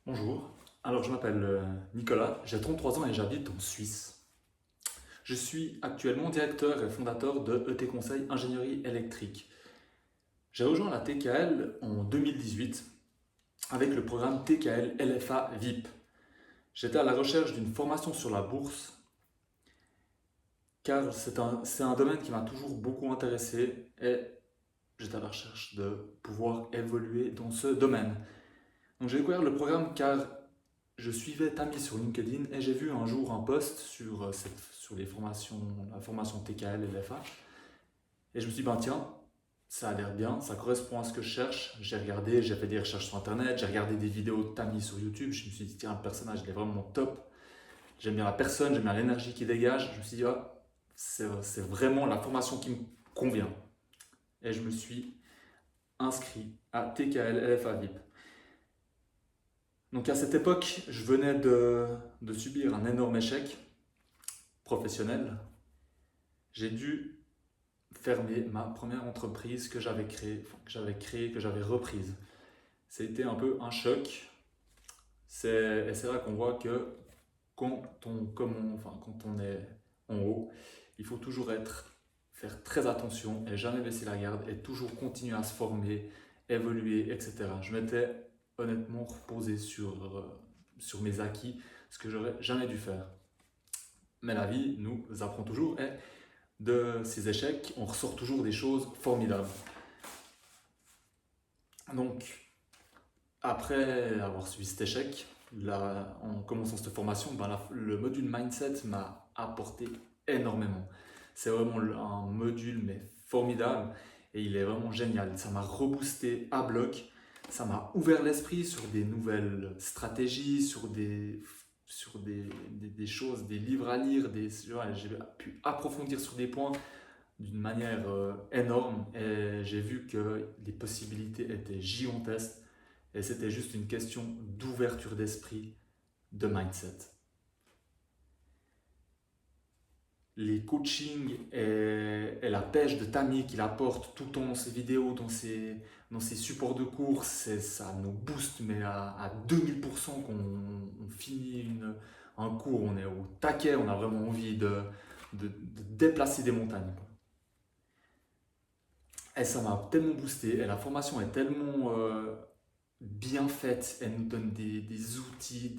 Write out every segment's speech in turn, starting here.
Bonjour, alors je m'appelle Nicolas, j'ai 33 ans et j'habite en Suisse. Je suis actuellement directeur et fondateur de ET Conseil Ingénierie électrique. J'ai rejoint la TKL en 2018 avec le programme TKL LFA VIP. J'étais à la recherche d'une formation sur la bourse car c'est un domaine qui m'a toujours beaucoup intéressé et j'étais à la recherche de pouvoir évoluer dans ce domaine. Donc j'ai découvert le programme car je suivais Tammy sur LinkedIn et j'ai vu un jour un post sur la formation TKL et LFA. Et je me suis dit, ben tiens, ça a l'air bien, ça correspond à ce que je cherche. J'ai regardé, j'ai fait des recherches sur internet, j'ai regardé des vidéos de Tammy sur YouTube. Je me suis dit, tiens, le personnage, il est vraiment top. J'aime bien la personne, j'aime bien l'énergie qu'il dégage. Je me suis dit, ah, c'est vraiment la formation qui me convient. Et je me suis inscrit à TKL LFA VIP. Donc à cette époque, je venais de subir un énorme échec professionnel. J'ai dû fermer ma première entreprise que j'avais reprise. C'était un peu un choc. Et c'est là qu'on voit que quand on est en haut, il faut toujours faire très attention et jamais baisser la garde et toujours continuer à se former, évoluer, etc. Je m'étais honnêtement reposé sur mes acquis, ce que j'aurais jamais dû faire. Mais la vie nous apprend toujours et de ces échecs, on ressort toujours des choses formidables. Donc, après avoir suivi cet échec, en commençant cette formation, le module Mindset m'a apporté énormément. C'est vraiment un module mais formidable et il est vraiment génial. Ça m'a reboosté à bloc, ça m'a ouvert l'esprit sur des nouvelles stratégies, sur des choses, des livres à lire, j'ai pu approfondir sur des points d'une manière énorme et j'ai vu que les possibilités étaient gigantesques et c'était juste une question d'ouverture d'esprit, de mindset. Les coachings et la pêche de Tammy qu'il apporte tout le temps dans ses vidéos, dans ses supports de cours, ça nous booste mais à 2000% quand on finit un cours, on est au taquet, on a vraiment envie de déplacer des montagnes. Et ça m'a tellement boosté et la formation est tellement bien faite, elle nous donne des outils,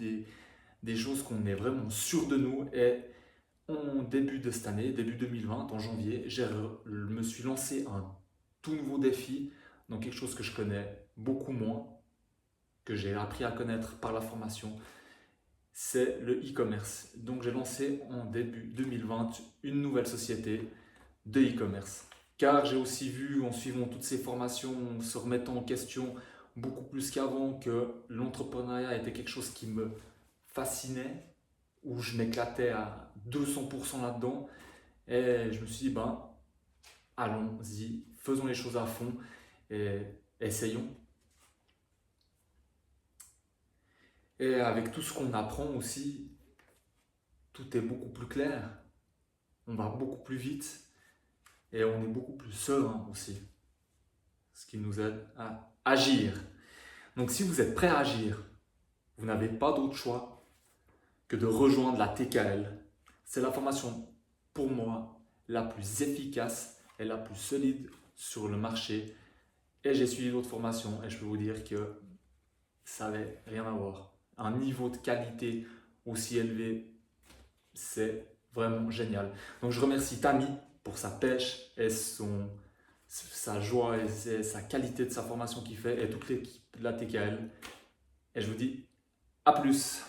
des choses qu'on est vraiment sûr de nous. Et en début de cette année, début 2020, en janvier, je me suis lancé un tout nouveau défi dans quelque chose que je connais beaucoup moins, que j'ai appris à connaître par la formation, c'est le e-commerce. Donc j'ai lancé en début 2020 une nouvelle société de e-commerce. Car j'ai aussi vu en suivant toutes ces formations, en se remettant en question beaucoup plus qu'avant, que l'entrepreneuriat était quelque chose qui me fascinait, où je m'éclatais à 200% là-dedans. Et je me suis dit, ben, allons-y, faisons les choses à fond et essayons. Et avec tout ce qu'on apprend aussi, tout est beaucoup plus clair, on va beaucoup plus vite et on est beaucoup plus serein aussi, ce qui nous aide à agir. Donc si vous êtes prêt à agir, vous n'avez pas d'autre choix que de rejoindre la TKL. C'est la formation, pour moi, la plus efficace et la plus solide sur le marché. Et j'ai suivi d'autres formations et je peux vous dire que ça n'avait rien à voir. Un niveau de qualité aussi élevé, c'est vraiment génial. Donc je remercie Tammy pour sa pêche et sa joie et sa qualité de sa formation qu'il fait et toute l'équipe de la TKL. Et je vous dis à plus.